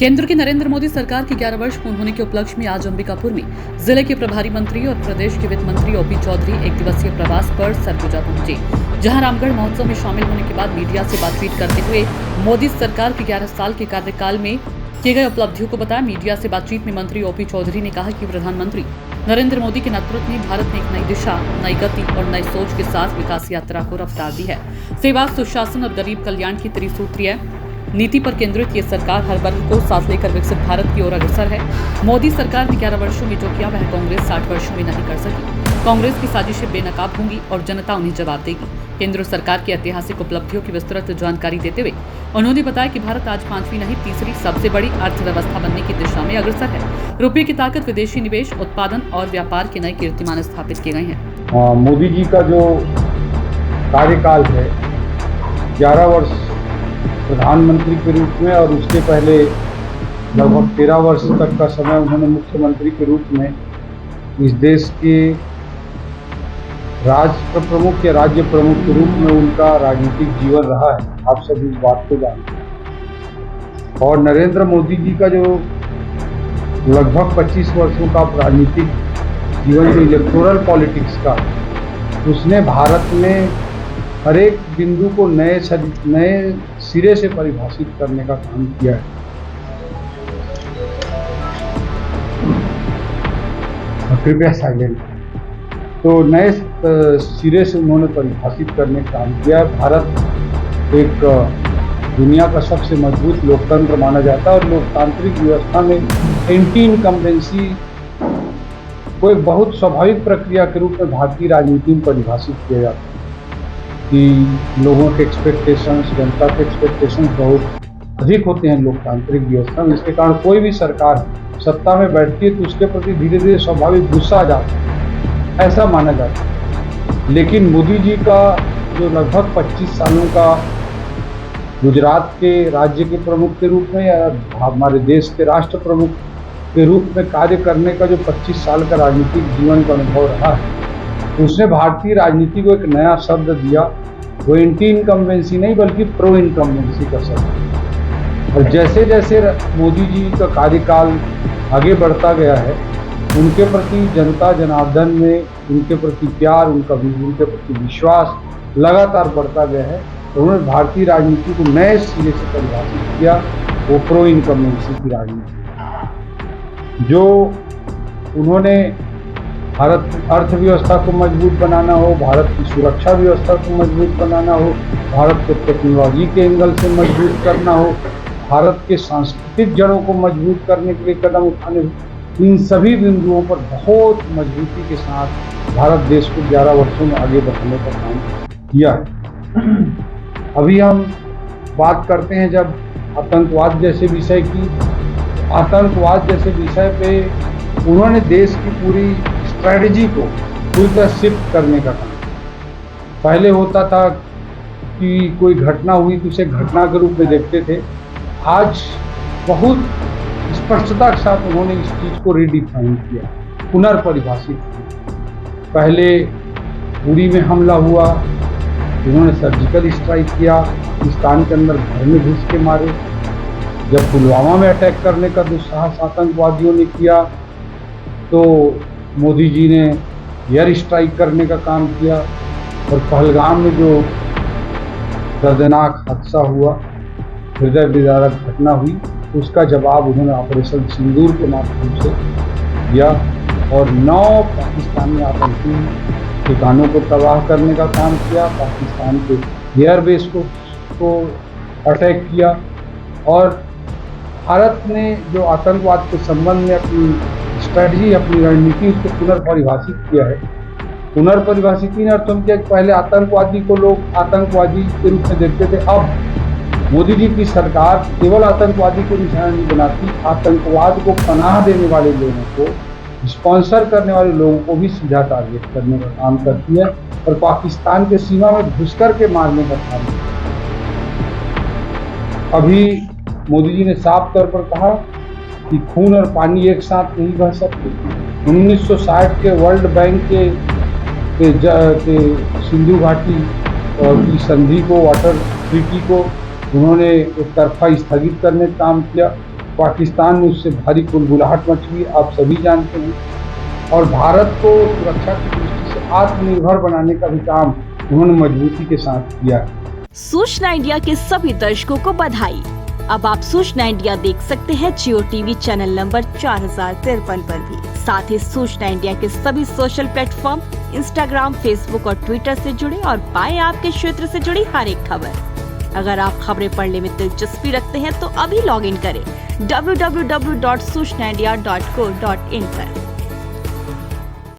केंद्र की नरेंद्र मोदी सरकार के 11 वर्ष पूर्ण होने के उपलक्ष्य में आज अंबिकापुर में जिले के प्रभारी मंत्री और प्रदेश के वित्त मंत्री ओपी चौधरी एक दिवसीय प्रवास पर सरगुजा पहुंचे, जहां रामगढ़ महोत्सव में शामिल होने के बाद मीडिया से बातचीत करते हुए मोदी सरकार के 11 साल के कार्यकाल में किए गए उपलब्धियों को बताया। मीडिया से बातचीत में मंत्री ओपी चौधरी ने कहा कि प्रधानमंत्री नरेंद्र मोदी के नेतृत्व में भारत ने एक नई दिशा, नई गति और नई सोच के साथ विकास यात्रा को रफ्तार दी है। सेवा, सुशासन और गरीब कल्याण की त्रिसूत्रीय नीति पर केंद्रित ये सरकार हर वर्ग को साथ लेकर विकसित भारत की ओर अग्रसर है। मोदी सरकार ने 11 वर्षों में जो किया वह कांग्रेस 60 वर्षों में नहीं कर सकी। कांग्रेस की साजिशें बेनकाब होंगी और जनता उन्हें जवाब देगी। केंद्र सरकार की ऐतिहासिक उपलब्धियों की विस्तृत जानकारी देते हुए उन्होंने बताया कि भारत आज 5वीं नहीं तीसरी सबसे बड़ी अर्थव्यवस्था बनने की दिशा में अग्रसर है। रुपये की ताकत, विदेशी निवेश, उत्पादन और व्यापार के नए कीर्तिमान स्थापित किए गए हैं। मोदी जी का जो कार्यकाल है 11 वर्ष प्रधानमंत्री के रूप में और उसके पहले लगभग 13 वर्ष तक का समय उन्होंने मुख्यमंत्री के रूप में इस देश के राष्ट्र प्रमुख या राज्य प्रमुख के रूप में उनका राजनीतिक जीवन रहा है। आप सभी इस बात को जानते हैं। और नरेंद्र मोदी जी का जो लगभग 25 वर्षों का राजनीतिक जीवन जो इलेक्टोरल पॉलिटिक्स का, उसने भारत में हर एक बिंदु को नए सिरे से परिभाषित करने का काम किया है। कृपया साइलेंट। तो नए सिरे से उन्होंने परिभाषित करने का काम किया है। भारत एक दुनिया का सबसे मजबूत लोकतंत्र माना जाता है और लोकतांत्रिक व्यवस्था में एंटी इनकम्बेंसी को एक बहुत स्वाभाविक प्रक्रिया के रूप में भारतीय राजनीति में परिभाषित किया जाता है कि लोगों के एक्सपेक्टेशंस, जनता के एक्सपेक्टेशंस बहुत अधिक होते हैं लोकतांत्रिक व्यवस्था में। इसके कारण कोई भी सरकार सत्ता में बैठती है तो उसके प्रति धीरे धीरे स्वाभाविक गुस्सा आ जाता है, ऐसा माना जाता है। लेकिन मोदी जी का जो लगभग 25 सालों का गुजरात के राज्य के प्रमुख के रूप में या हमारे देश के राष्ट्र प्रमुख के रूप में कार्य करने का जो 25 साल का राजनीतिक जीवन का अनुभव रहा है, उसने भारतीय राजनीति को एक नया शब्द दिया। वो एंटी इनकम्बेंसी नहीं बल्कि प्रो इनकम्बेंसी का शब्द। और जैसे जैसे मोदी जी का कार्यकाल आगे बढ़ता गया है, उनके प्रति जनता जनार्दन में उनके प्रति प्यार, उनके प्रति विश्वास लगातार बढ़ता गया है। तो उन्होंने भारतीय राजनीति को नए सिरे से परिभाषित किया, वो प्रो इनकम्बेंसी की राजनीति। जो उन्होंने भारत अर्थव्यवस्था को मजबूत बनाना हो, भारत की सुरक्षा व्यवस्था को मजबूत बनाना हो, भारत को टेक्नोलॉजी के एंगल से मजबूत करना हो, भारत के सांस्कृतिक जड़ों को मजबूत करने के लिए कदम उठाने हो, इन सभी बिंदुओं पर बहुत मजबूती के साथ भारत देश को 11 वर्षों में आगे बढ़ाने का काम किया है। अभी हम बात करते हैं जब आतंकवाद जैसे विषय की, आतंकवाद जैसे विषय पे उन्होंने देश की पूरी स्ट्रैटेजी को पूरी तरह शिफ्ट करने का काम। पहले होता था कि कोई घटना हुई तो उसे घटना के रूप में देखते थे। आज बहुत स्पष्टता के साथ उन्होंने इस चीज़ को रिडिफाइन किया, पुनर्परिभाषित किया। पहले उड़ी में हमला हुआ, उन्होंने सर्जिकल स्ट्राइक किया, पाकिस्तान के अंदर घर में घुस के मारे। जब पुलवामा में अटैक करने का दुस्साहस आतंकवादियों ने किया तो मोदी जी ने एयर स्ट्राइक करने का काम किया। और पहलगाम में जो दर्दनाक हादसा हुआ, हृदय विदारक घटना हुई, उसका जवाब उन्होंने ऑपरेशन सिंदूर के माध्यम से दिया और 9 पाकिस्तानी आतंकी ठिकानों को तबाह करने का काम किया, पाकिस्तान के एयरबेस को अटैक किया। और भारत ने जो आतंकवाद के संबंध में अपनी स्ट्रैटेजी, अपनी रणनीति, उसको पुनर्परिभाषित किया है। पुनर्परिभाषित इन अर्थों में किया कि पहले आतंकवादी को लोग आतंकवादी के रूप में देखते थे, अब मोदी जी की सरकार केवल आतंकवादी को निशाना नहीं बनाती, आतंकवाद को पनाह देने वाले लोगों को, स्पॉन्सर करने वाले लोगों को भी सीधा टारगेट करने का काम करती है और पाकिस्तान के सीमा में घुसकर के मारने का काम करती है। अभी मोदी जी ने साफ तौर पर कहा कि खून और पानी एक साथ नहीं बह सकते। 1960 के वर्ल्ड बैंक के सिंधु घाटी की संधि को, वाटर ट्रीटी को उन्होंने एक तरफा स्थगित करने का काम किया। पाकिस्तान में उससे भारी कुलबुलाहट मच गई, आप सभी जानते हैं। और भारत को सुरक्षा की दृष्टि से आत्मनिर्भर बनाने का भी काम उन्होंने मजबूती के साथ किया। सूचना इंडिया के सभी दर्शकों को बधाई। अब आप सूचना इंडिया देख सकते हैं जियो टीवी चैनल नंबर 4053 पर भी। साथ ही सूचना इंडिया के सभी सोशल प्लेटफॉर्म इंस्टाग्राम, फेसबुक और ट्विटर से जुड़े और पाएं आपके क्षेत्र से जुड़ी हर एक खबर। अगर आप खबरें पढ़ने में दिलचस्पी रखते हैं तो अभी लॉग इन करें www.सूचनाindia.co.in पर।